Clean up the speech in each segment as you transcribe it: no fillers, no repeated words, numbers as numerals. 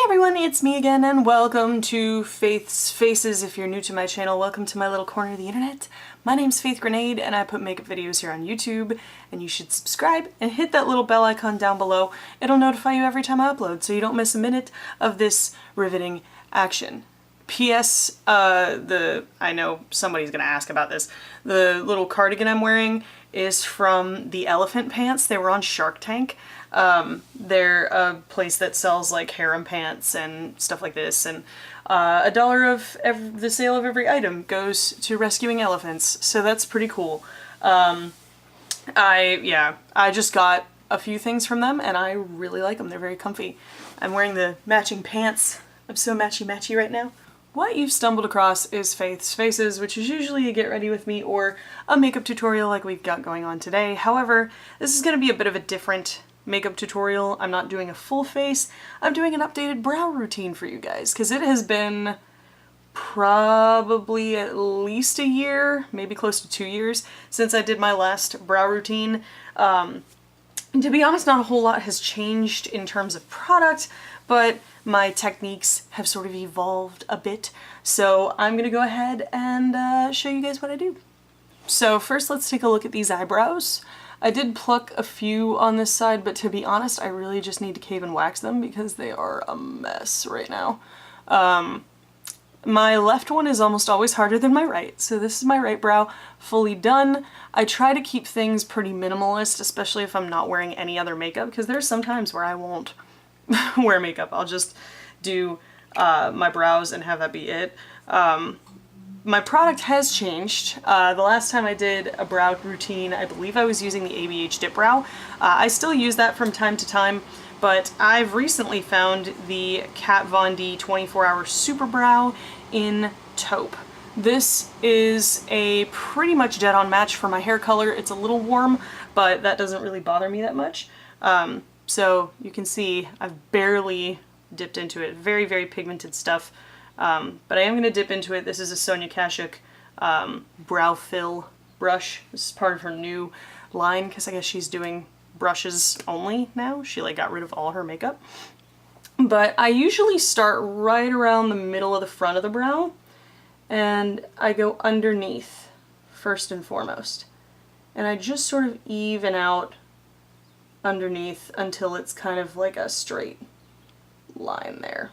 everyone, it's me again and welcome to Faith's Faces. If you're new to my channel, welcome to my little corner of the internet. My name's Faith Grenade and I put makeup videos here on YouTube, and you should subscribe and hit that little bell icon down below. It'll notify you every time I upload so you don't miss a minute of this riveting action. P.S. I know somebody's gonna ask about this. The little cardigan I'm wearing is from the elephant pants. They were on Shark Tank. They're a place that sells like harem pants and stuff like this, and $1 of the sale of every item goes to rescuing elephants, so that's pretty cool. I just got a few things from them and I really like them. They're very comfy. I'm wearing the matching pants. I'm so matchy-matchy right now. What you've stumbled across is Faith's Faces, which is usually a get ready with me or a makeup tutorial like we've got going on today. However, this is going to be a bit of a different makeup tutorial. I'm not doing a full face. I'm doing an updated brow routine for you guys because it has been probably at least a year, maybe close to 2 years since I did my last brow routine. To be honest, not a whole lot has changed in terms of product, but my techniques have sort of evolved a bit. So I'm gonna go ahead and show you guys what I do. So first let's take a look at these eyebrows. I did pluck a few on this side, but to be honest, I really just need to cave and wax them because they are a mess right now. My left one is almost always harder than my right, so this is my right brow fully done. I try to keep things pretty minimalist, especially if I'm not wearing any other makeup, because there's some times where I won't wear makeup. I'll just do my brows and have that be it. My product has changed. The last time I did a brow routine, I believe I was using the ABH Dip Brow. I still use that from time to time, but I've recently found the Kat Von D 24-Hour Super Brow in Taupe. This is a pretty much dead-on match for my hair color. It's a little warm, but that doesn't really bother me that much. So you can see I've barely dipped into it. Very, very pigmented stuff. But I am going to dip into it. This is a Sonia Kashuk brow fill brush. This is part of her new line because I guess she's doing brushes only now. She like got rid of all her makeup. But I usually start right around the middle of the front of the brow and I go underneath first and foremost. And I just sort of even out underneath until it's kind of like a straight line there.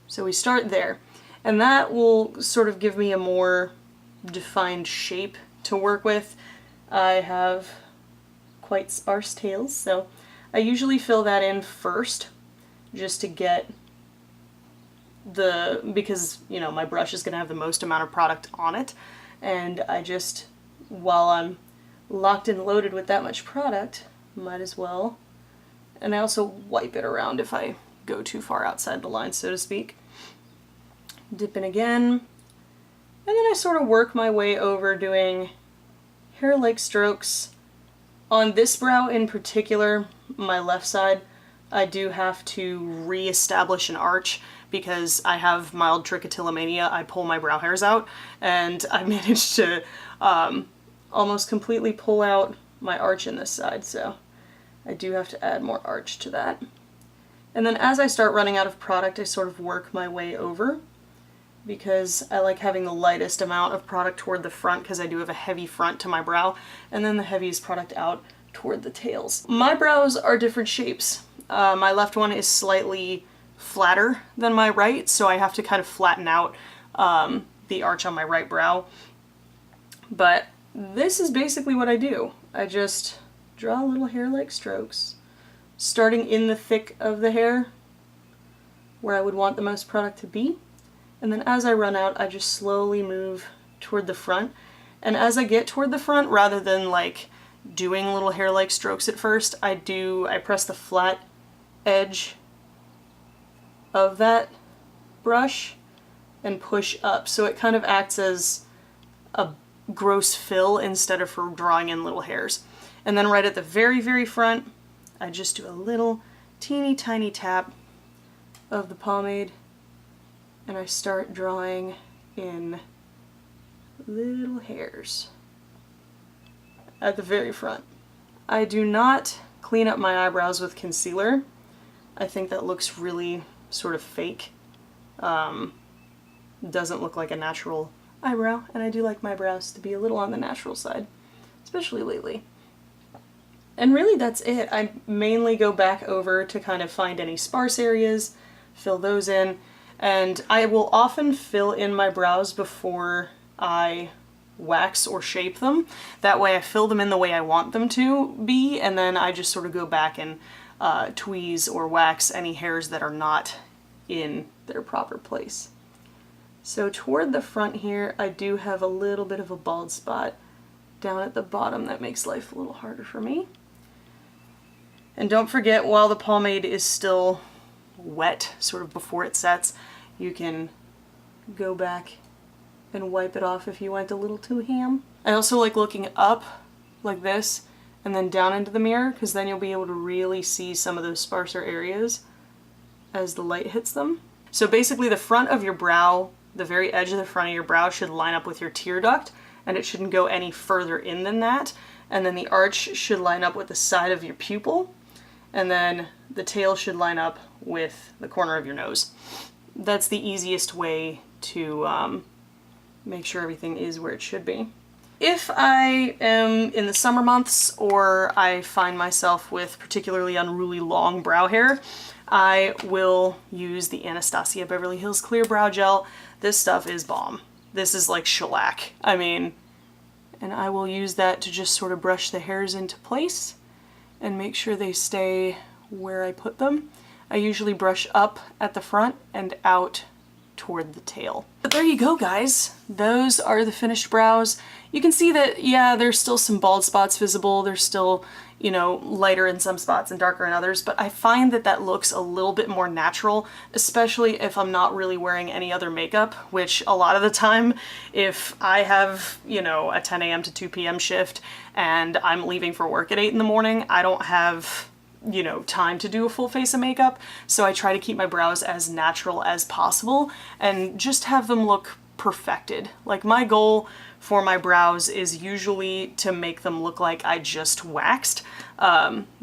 So we start there, and that will sort of give me a more defined shape to work with. I have quite sparse tails, so I usually fill that in first just to get because, you know, my brush is going to have the most amount of product on it, and I just, while I'm locked and loaded with that much product, might as well. And I also wipe it around if I go too far outside the line, so to speak. Dip in again, and then I sort of work my way over doing hair-like strokes. On this brow in particular, my left side, I do have to re-establish an arch because I have mild trichotillomania. I pull my brow hairs out, and I managed to almost completely pull out my arch in this side, so I do have to add more arch to that. And then as I start running out of product, I sort of work my way over because I like having the lightest amount of product toward the front because I do have a heavy front to my brow, and then the heaviest product out toward the tails. My brows are different shapes. My left one is slightly flatter than my right, so I have to kind of flatten out the arch on my right brow. But this is basically what I do. I just draw little hair-like strokes, starting in the thick of the hair where I would want the most product to be. And then as I run out, I just slowly move toward the front. And as I get toward the front, rather than like doing little hair-like strokes at first, I press the flat edge of that brush and push up. So it kind of acts as a gross fill instead of for drawing in little hairs. And then right at the very, very front, I just do a little teeny tiny tap of the pomade and I start drawing in little hairs at the very front. I do not clean up my eyebrows with concealer. I think that looks really sort of fake. Doesn't look like a natural eyebrow, and I do like my brows to be a little on the natural side, especially lately. And really that's it. I mainly go back over to kind of find any sparse areas, fill those in, and I will often fill in my brows before I wax or shape them. That way I fill them in the way I want them to be, and then I just sort of go back and tweeze or wax any hairs that are not in their proper place. So toward the front here, I do have a little bit of a bald spot down at the bottom that makes life a little harder for me. And don't forget, while the pomade is still wet, sort of before it sets, you can go back and wipe it off if you went a little too ham. I also like looking up like this and then down into the mirror, because then you'll be able to really see some of those sparser areas as the light hits them. So basically the front of your brow, the very edge of the front of your brow should line up with your tear duct, and it shouldn't go any further in than that. And then the arch should line up with the side of your pupil, and then the tail should line up with the corner of your nose. That's the easiest way to make sure everything is where it should be. If I am in the summer months, or I find myself with particularly unruly long brow hair, I will use the Anastasia Beverly Hills Clear Brow Gel. This stuff is bomb. This is like shellac. I mean, and I will use that to just sort of brush the hairs into place and make sure they stay where I put them. I usually brush up at the front and out toward the tail. But there you go, guys. Those are the finished brows. You can see that, yeah, there's still some bald spots visible. There's still, you know, lighter in some spots and darker in others, but I find that that looks a little bit more natural, especially if I'm not really wearing any other makeup, which a lot of the time, if I have, you know, a 10 a.m. to 2 p.m. shift and I'm leaving for work at 8 in the morning, I don't have, you know, time to do a full face of makeup, so I try to keep my brows as natural as possible and just have them look perfected. Like, my goal for my brows is usually to make them look like I just waxed.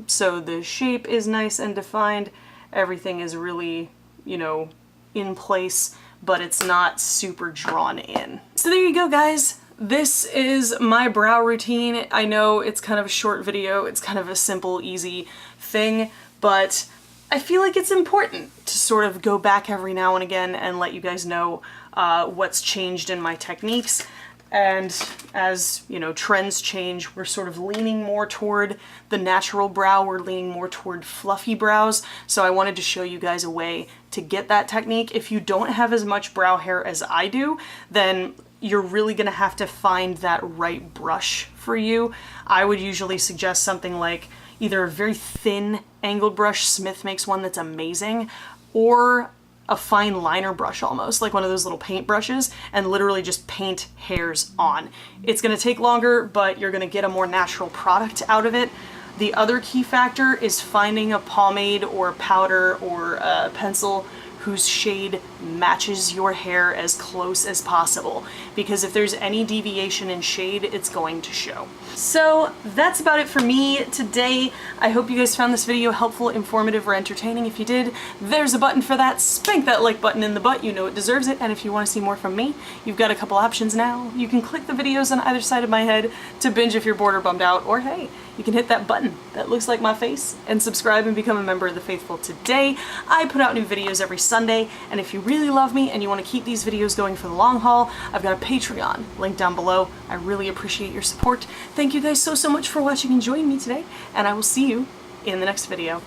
So the shape is nice and defined, everything is really, you know, in place, but it's not super drawn in. So there you go, guys. This is my brow routine. I know it's kind of a short video, it's kind of a simple, easy thing, but I feel like it's important to sort of go back every now and again and let you guys know what's changed in my techniques. And as, you know, trends change, we're sort of leaning more toward the natural brow, we're leaning more toward fluffy brows, so I wanted to show you guys a way to get that technique. If you don't have as much brow hair as I do, then you're really gonna have to find that right brush for you. I would usually suggest something like either a very thin angled brush, Smith makes one that's amazing, or a fine liner brush almost, like one of those little paint brushes, and literally just paint hairs on. It's gonna take longer, but you're gonna get a more natural product out of it. The other key factor is finding a pomade or powder or a pencil whose shade matches your hair as close as possible, because if there's any deviation in shade, it's going to show. So that's about it for me today. I hope you guys found this video helpful, informative, or entertaining. If you did, there's a button for that. Spank that like button in the butt, you know it deserves it. And if you want to see more from me, you've got a couple options now. You can click the videos on either side of my head to binge if you're bored or bummed out, or hey, you can hit that button that looks like my face and subscribe and become a member of the faithful today. I put out new videos every Sunday, and if you really love me and you want to keep these videos going for the long haul, I've got a Patreon link down below. I really appreciate your support. Thank you guys so much for watching and joining me today, and I will see you in the next video.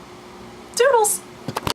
Toodles!